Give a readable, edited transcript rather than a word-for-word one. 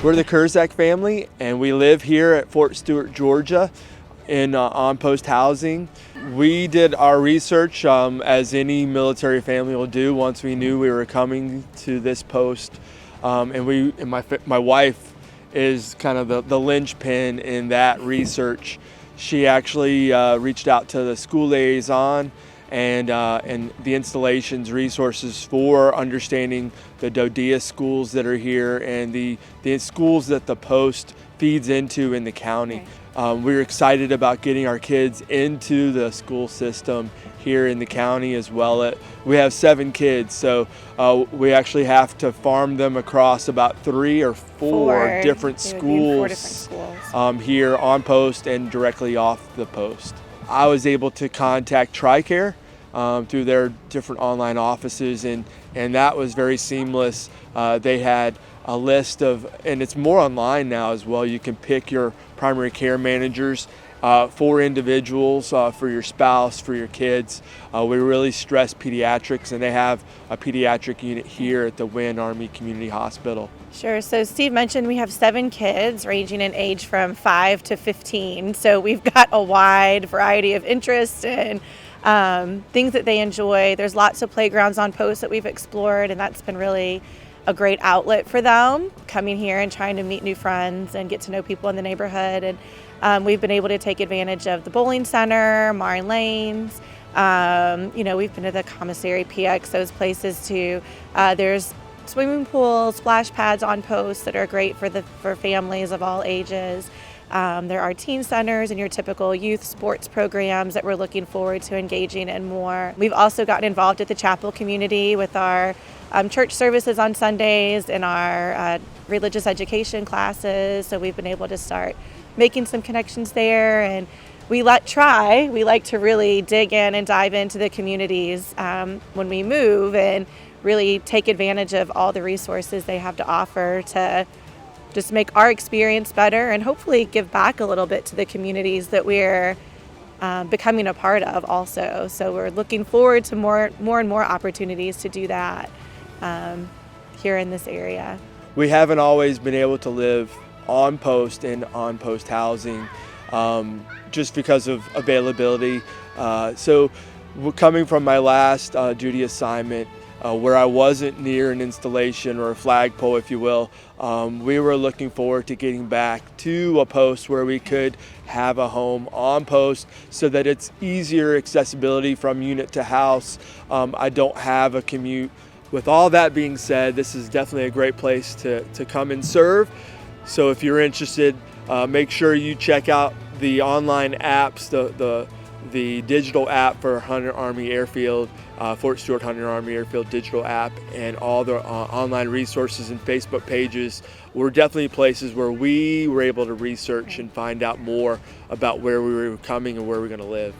We're the Kurzak family, and we live here at Fort Stewart, Georgia, in on-post housing. We did our research, as any military family will do, once we knew we were coming to this post. And my wife is kind of the linchpin in that research. She actually reached out to the school liaison and the installations resources for understanding the DODEA schools that are here and the schools that the post feeds into in the county. We're excited about getting our kids into the school system here in the county as well. We have 7 kids, so we actually have to farm them across about 3 or 4 different schools, here on post and directly off the post. I was able to contact TRICARE through their different online offices, and that was very seamless. They had a list of, and it's more online now as well, you can pick your primary care managers for individuals, for your spouse, for your kids. We really stress pediatrics, and they have a pediatric unit here at the Wynn Army Community Hospital. Sure. So Steve mentioned we have 7 kids ranging in age from 5 to 15. So we've got a wide variety of interests and things that they enjoy. There's lots of playgrounds on post that we've explored, and that's been really a great outlet for them, coming here and trying to meet new friends and get to know people in the neighborhood. And we've been able to take advantage of the bowling center, Marne Lanes. We've been to the commissary, PX, those places too. There's swimming pools, splash pads on post that are great for families of all ages. There are teen centers and your typical youth sports programs that we're looking forward to engaging in more. We've also gotten involved at the chapel community with our church services on Sundays and our religious education classes. So we've been able to start making some connections there, and we like to really dig in and dive into the communities when we move and really take advantage of all the resources they have to offer to just make our experience better and hopefully give back a little bit to the communities that we're becoming a part of also. So we're looking forward to more and more opportunities to do that here in this area. We haven't always been able to live on post and on post housing just because of availability. So coming from my last duty assignment, where I wasn't near an installation or a flagpole, if you will, we were looking forward to getting back to a post where we could have a home on post so that it's easier accessibility from unit to house. I don't have a commute. With all that being said, this is definitely a great place to come and serve. So if you're interested, make sure you check out the online apps, the digital app for Hunter Army Airfield, Fort Stewart-Hunter Army Airfield digital app, and all the online resources and Facebook pages were definitely places where we were able to research and find out more about where we were coming and where we're going to live.